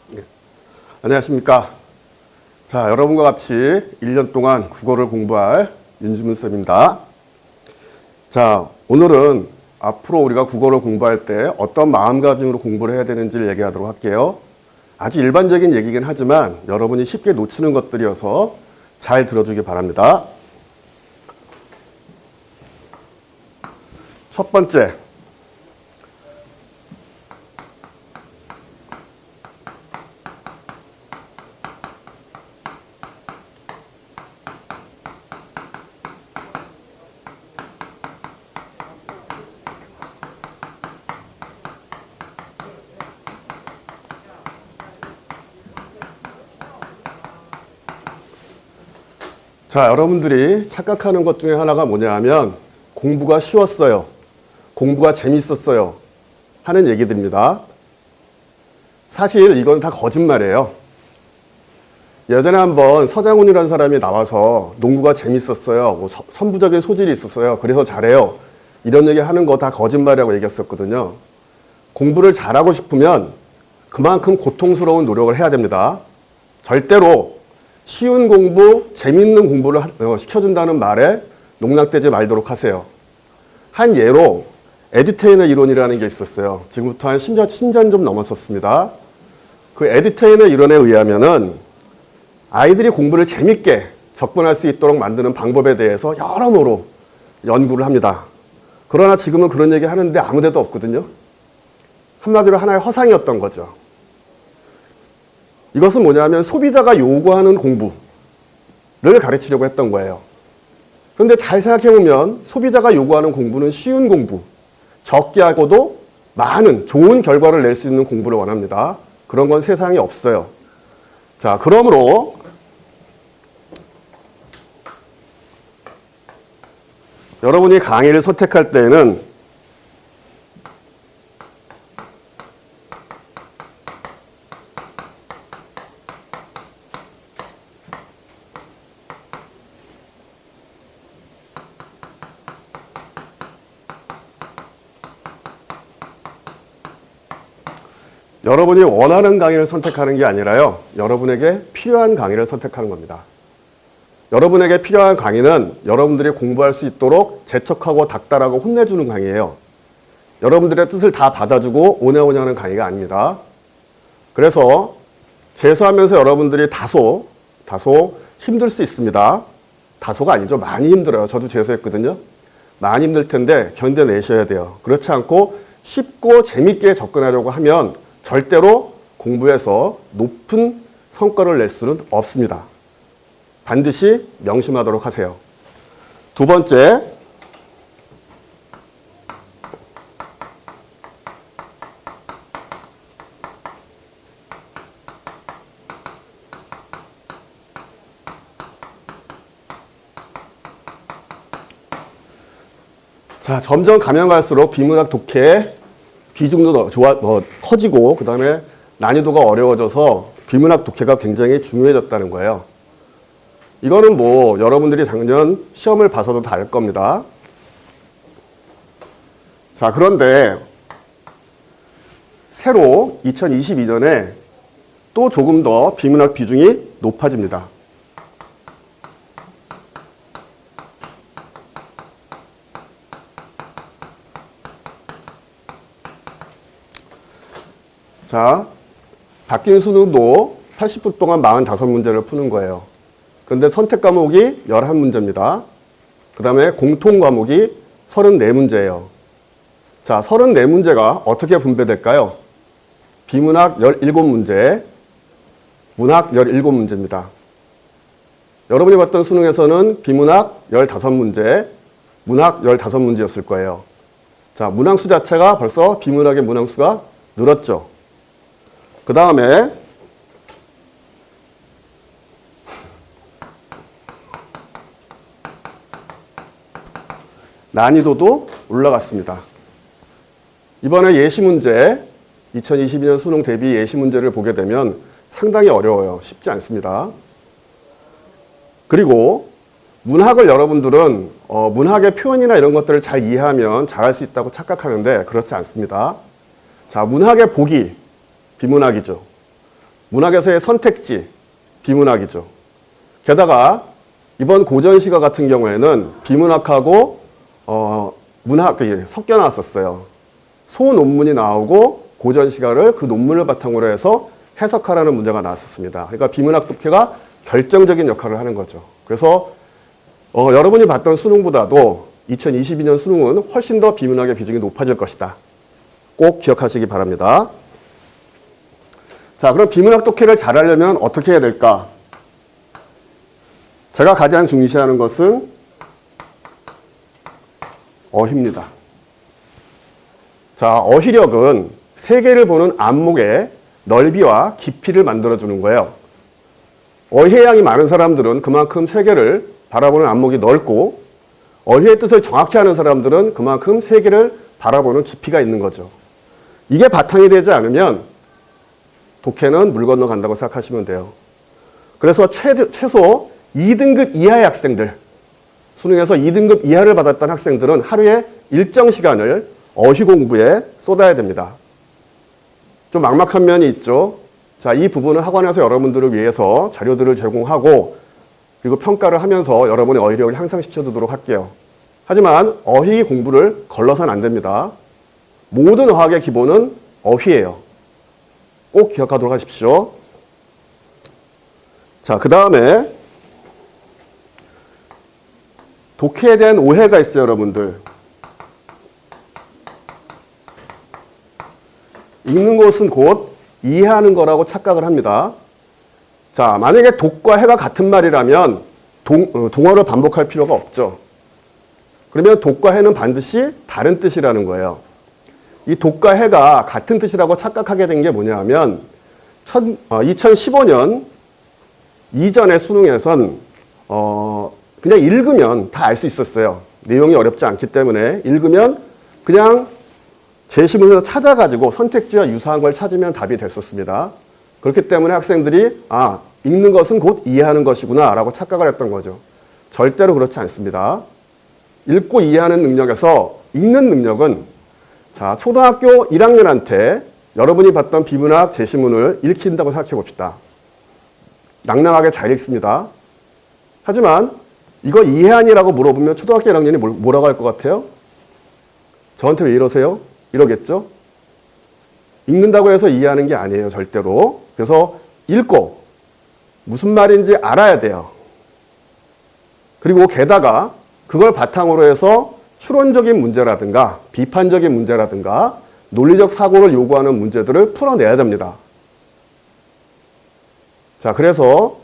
네. 안녕하십니까. 자, 여러분과 같이 1년 동안 국어를 공부할 윤주문 쌤입니다. 자, 오늘은 앞으로 우리가 국어를 공부할 때 어떤 마음가짐으로 공부를 해야 되는지를 얘기하도록 할게요. 아주 일반적인 얘기긴 하지만 여러분이 쉽게 놓치는 것들이어서 잘 들어주기 바랍니다. 첫 번째, 자, 여러분들이 착각하는 것 중에 하나가 뭐냐 하면 공부가 쉬웠어요, 공부가 재밌었어요 하는 얘기들입니다. 사실 이건 다 거짓말이에요. 예전에 한번 서장훈이라는 사람이 나와서 농구가 재밌었어요, 뭐 선부적인 소질이 있었어요, 그래서 잘해요, 이런 얘기 하는 거 다 거짓말이라고 얘기했었거든요. 공부를 잘하고 싶으면 그만큼 고통스러운 노력을 해야 됩니다. 절대로 쉬운 공부, 재밌는 공부를 시켜준다는 말에 농락되지 말도록 하세요. 한 예로 에듀테이너 이론이라는 게 있었어요. 지금부터 한 10년 좀 넘었었습니다. 그 에듀테이너 이론에 의하면은 아이들이 공부를 재밌게 접근할 수 있도록 만드는 방법에 대해서 여러모로 연구를 합니다. 그러나 지금은 그런 얘기 하는데 아무 데도 없거든요. 한마디로 하나의 허상이었던 거죠. 이것은 뭐냐면 소비자가 요구하는 공부를 가르치려고 했던 거예요. 그런데 잘 생각해보면 소비자가 요구하는 공부는 쉬운 공부, 적게 하고도 많은 좋은 결과를 낼 수 있는 공부를 원합니다. 그런 건 세상에 없어요. 자, 그러므로 여러분이 강의를 선택할 때에는 여러분이 원하는 강의를 선택하는 게 아니라요, 여러분에게 필요한 강의를 선택하는 겁니다. 여러분에게 필요한 강의는 여러분들이 공부할 수 있도록 재촉하고 닥달하고 혼내주는 강의예요. 여러분들의 뜻을 다 받아주고 오냐오냐 하는 강의가 아닙니다. 그래서 재수하면서 여러분들이 다소 힘들 수 있습니다. 다소가 아니죠. 많이 힘들어요. 저도 재수했거든요. 많이 힘들 텐데 견뎌내셔야 돼요. 그렇지 않고 쉽고 재밌게 접근하려고 하면 절대로 공부에서 높은 성과를 낼 수는 없습니다. 반드시 명심하도록 하세요. 두 번째, 자, 점점 가면 갈수록 비문학 독해의 비중도 커지고 그 다음에 난이도가 어려워져서 비문학 독해가 굉장히 중요해졌다는 거예요. 이거는 뭐 여러분들이 작년 시험을 봐서도 다 알 겁니다. 자, 그런데 새로 2022년에 또 조금 더 비문학 비중이 높아집니다. 자, 바뀐 수능도 80분 동안 45문제를 푸는 거예요. 그런데 선택 과목이 11문제입니다. 그 다음에 공통 과목이 34문제예요. 자, 34문제가 어떻게 분배될까요? 비문학 17문제, 문학 17문제입니다. 여러분이 봤던 수능에서는 비문학 15문제, 문학 15문제였을 거예요. 자, 문항수 자체가 벌써 비문학의 문항수가 늘었죠. 그 다음에 난이도도 올라갔습니다. 이번에 예시문제, 2022년 수능 대비 예시문제를 보게 되면 상당히 어려워요. 쉽지 않습니다. 그리고 문학을 여러분들은 문학의 표현이나 이런 것들을 잘 이해하면 잘할 수 있다고 착각하는데 그렇지 않습니다. 자, 문학의 보기, 비문학이죠. 문학에서의 선택지, 비문학이죠. 게다가 이번 고전시가 같은 경우에는 비문학하고 문학이 섞여 나왔었어요. 소논문이 나오고 고전시가를 그 논문을 바탕으로 해서 해석하라는 문제가 나왔었습니다. 그러니까 비문학 독해가 결정적인 역할을 하는 거죠. 그래서 여러분이 봤던 수능보다도 2022년 수능은 훨씬 더 비문학의 비중이 높아질 것이다. 꼭 기억하시기 바랍니다. 자, 그럼 비문학 독해를 잘하려면 어떻게 해야 될까? 제가 가장 중시하는 것은 어휘입니다. 자, 어휘력은 세계를 보는 안목의 넓이와 깊이를 만들어주는 거예요. 어휘의 양이 많은 사람들은 그만큼 세계를 바라보는 안목이 넓고, 어휘의 뜻을 정확히 아는 사람들은 그만큼 세계를 바라보는 깊이가 있는 거죠. 이게 바탕이 되지 않으면 독해는 물 건너간다고 생각하시면 돼요. 그래서 최소 2등급 이하의 학생들, 수능에서 2등급 이하를 받았던 학생들은 하루에 일정 시간을 어휘 공부에 쏟아야 됩니다. 좀 막막한 면이 있죠. 자, 이 부분은 학원에서 여러분들을 위해서 자료들을 제공하고 그리고 평가를 하면서 여러분의 어휘력을 향상시켜 주도록 할게요. 하지만 어휘 공부를 걸러서는 안 됩니다. 모든 어학의 기본은 어휘예요. 꼭 기억하도록 하십시오. 자, 그 다음에 독해에 대한 오해가 있어요, 여러분들. 읽는 것은 곧 이해하는 거라고 착각을 합니다. 자, 만약에 독과 해가 같은 말이라면 동어를 반복할 필요가 없죠. 그러면 독과 해는 반드시 다른 뜻이라는 거예요. 이 독과 해가 같은 뜻이라고 착각하게 된 게 뭐냐 하면 2015년 이전의 수능에선 그냥 읽으면 다 알 수 있었어요. 내용이 어렵지 않기 때문에 읽으면 그냥 제시문에서 찾아가지고 선택지와 유사한 걸 찾으면 답이 됐었습니다. 그렇기 때문에 학생들이 읽는 것은 곧 이해하는 것이구나 라고 착각을 했던 거죠. 절대로 그렇지 않습니다. 읽고 이해하는 능력에서 읽는 능력은 자, 초등학교 1학년한테 여러분이 봤던 비문학 제시문을 읽힌다고 생각해 봅시다. 낭낭하게 잘 읽습니다. 하지만 이거 이해하니라고 물어보면 초등학교 1학년이 뭐라고 할 것 같아요? 저한테 왜 이러세요? 이러겠죠? 읽는다고 해서 이해하는 게 아니에요, 절대로. 그래서 읽고 무슨 말인지 알아야 돼요. 그리고 게다가 그걸 바탕으로 해서 추론적인 문제라든가 비판적인 문제라든가 논리적 사고를 요구하는 문제들을 풀어내야 됩니다. 자, 그래서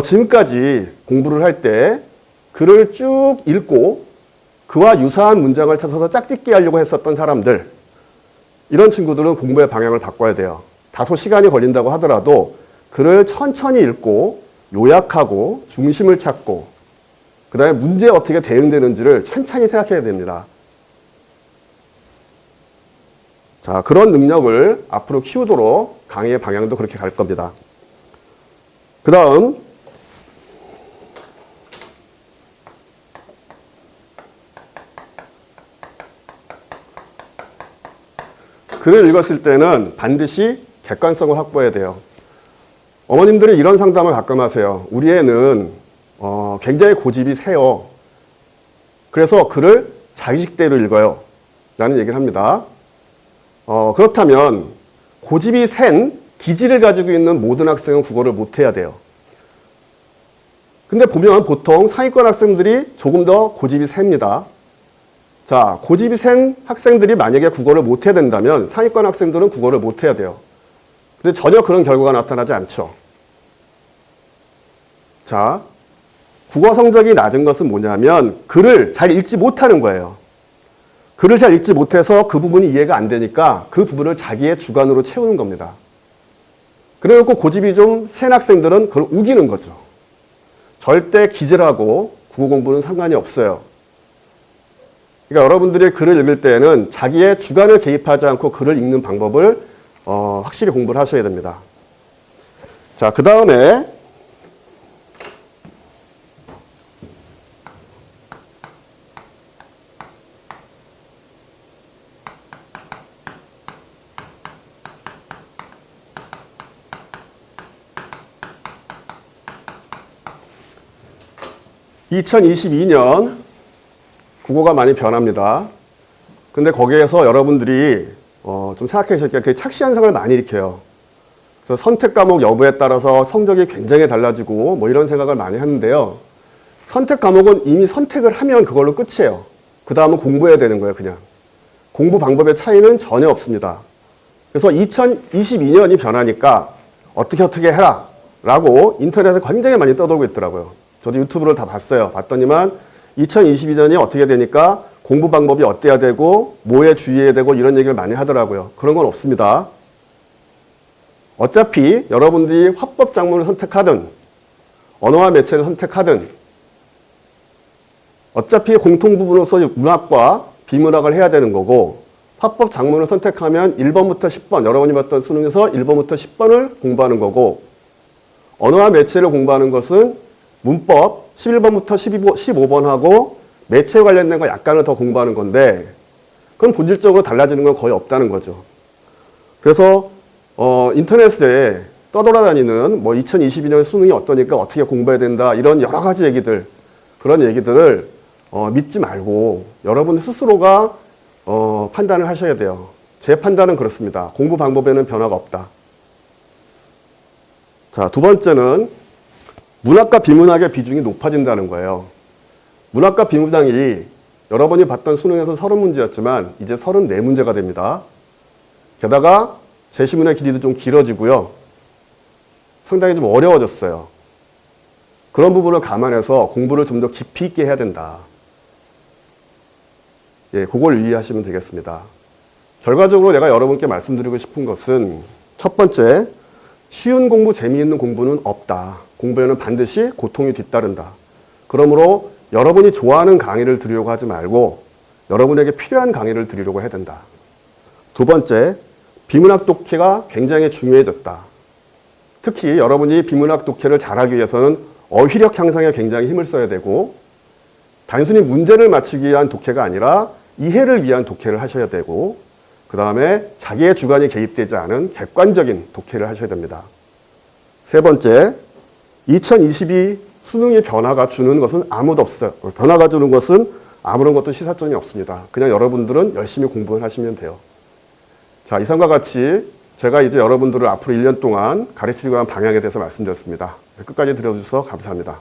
지금까지 공부를 할 때 글을 쭉 읽고 그와 유사한 문장을 찾아서 짝짓기 하려고 했었던 사람들, 이런 친구들은 공부의 방향을 바꿔야 돼요. 다소 시간이 걸린다고 하더라도 글을 천천히 읽고 요약하고 중심을 찾고 그 다음에 문제에 어떻게 대응되는지를 찬찬히 생각해야 됩니다. 자, 그런 능력을 앞으로 키우도록 강의의 방향도 그렇게 갈 겁니다. 그 다음 글을 읽었을 때는 반드시 객관성을 확보해야 돼요. 어머님들이 이런 상담을 가끔 하세요. 우리 애는 굉장히 고집이 세요. 그래서 글을 자기식대로 읽어요. 라는 얘기를 합니다. 그렇다면 고집이 센 기질을 가지고 있는 모든 학생은 국어를 못해야 돼요. 근데 보면 보통 상위권 학생들이 조금 더 고집이 셉니다. 자, 고집이 센 학생들이 만약에 국어를 못해야 된다면 상위권 학생들은 국어를 못해야 돼요. 근데 전혀 그런 결과가 나타나지 않죠. 자, 국어 성적이 낮은 것은 뭐냐면 글을 잘 읽지 못하는 거예요. 글을 잘 읽지 못해서 그 부분이 이해가 안 되니까 그 부분을 자기의 주관으로 채우는 겁니다. 그래놓고 고집이 좀 센 학생들은 그걸 우기는 거죠. 절대 기질하고 국어 공부는 상관이 없어요. 그러니까 여러분들이 글을 읽을 때에는 자기의 주관을 개입하지 않고 글을 읽는 방법을 확실히 공부를 하셔야 됩니다. 자, 그 다음에 2022년 국어가 많이 변합니다. 근데 거기에서 여러분들이 좀 생각해 주실 게 착시 현상을 많이 일으켜요. 그래서 선택 과목 여부에 따라서 성적이 굉장히 달라지고 뭐 이런 생각을 많이 하는데요. 선택 과목은 이미 선택을 하면 그걸로 끝이에요. 그 다음은 공부해야 되는 거예요, 그냥. 공부 방법의 차이는 전혀 없습니다. 그래서 2022년이 변하니까 어떻게 해라 라고 인터넷에 굉장히 많이 떠돌고 있더라고요. 저도 유튜브를 다 봤어요. 봤더니만 2022년이 어떻게 되니까 공부 방법이 어때야 되고 뭐에 주의해야 되고 이런 얘기를 많이 하더라고요. 그런 건 없습니다. 어차피 여러분들이 화법 작문을 선택하든 언어와 매체를 선택하든 어차피 공통 부분으로서 문학과 비문학을 해야 되는 거고 화법 작문을 선택하면 1번부터 10번 여러분이 봤던 수능에서 1번부터 10번을 공부하는 거고 언어와 매체를 공부하는 것은 문법 11번부터 15번하고 매체 관련된 거 약간을 더 공부하는 건데 그럼 본질적으로 달라지는 건 거의 없다는 거죠. 그래서 인터넷에 떠돌아다니는 뭐 2022년 수능이 어떠니까 어떻게 공부해야 된다 이런 여러 가지 얘기들 그런 얘기들을 믿지 말고 여러분 스스로가 판단을 하셔야 돼요. 제 판단은 그렇습니다. 공부 방법에는 변화가 없다. 자, 두 번째는 문학과 비문학의 비중이 높아진다는 거예요. 문학과 비문학이 여러분이 봤던 수능에서 30문제였지만 이제 34문제가 됩니다. 게다가 제시문의 길이도 좀 길어지고요. 상당히 좀 어려워졌어요. 그런 부분을 감안해서 공부를 좀 더 깊이 있게 해야 된다. 예, 그걸 유의하시면 되겠습니다. 결과적으로 내가 여러분께 말씀드리고 싶은 것은 첫 번째, 쉬운 공부, 재미있는 공부는 없다. 공부에는 반드시 고통이 뒤따른다. 그러므로 여러분이 좋아하는 강의를 들으려고 하지 말고 여러분에게 필요한 강의를 들으려고 해야 된다. 두 번째, 비문학 독해가 굉장히 중요해졌다. 특히 여러분이 비문학 독해를 잘하기 위해서는 어휘력 향상에 굉장히 힘을 써야 되고 단순히 문제를 맞추기 위한 독해가 아니라 이해를 위한 독해를 하셔야 되고 그 다음에 자기의 주관이 개입되지 않은 객관적인 독해를 하셔야 됩니다. 세 번째, 2022 수능의 변화가 주는 것은 아무도 없어요. 변화가 주는 것은 아무런 것도 시사점이 없습니다. 그냥 여러분들은 열심히 공부를 하시면 돼요. 자, 이상과 같이 제가 이제 여러분들을 앞으로 1년 동안 가르치려고 하는 방향에 대해서 말씀드렸습니다. 끝까지 들어주셔서 감사합니다.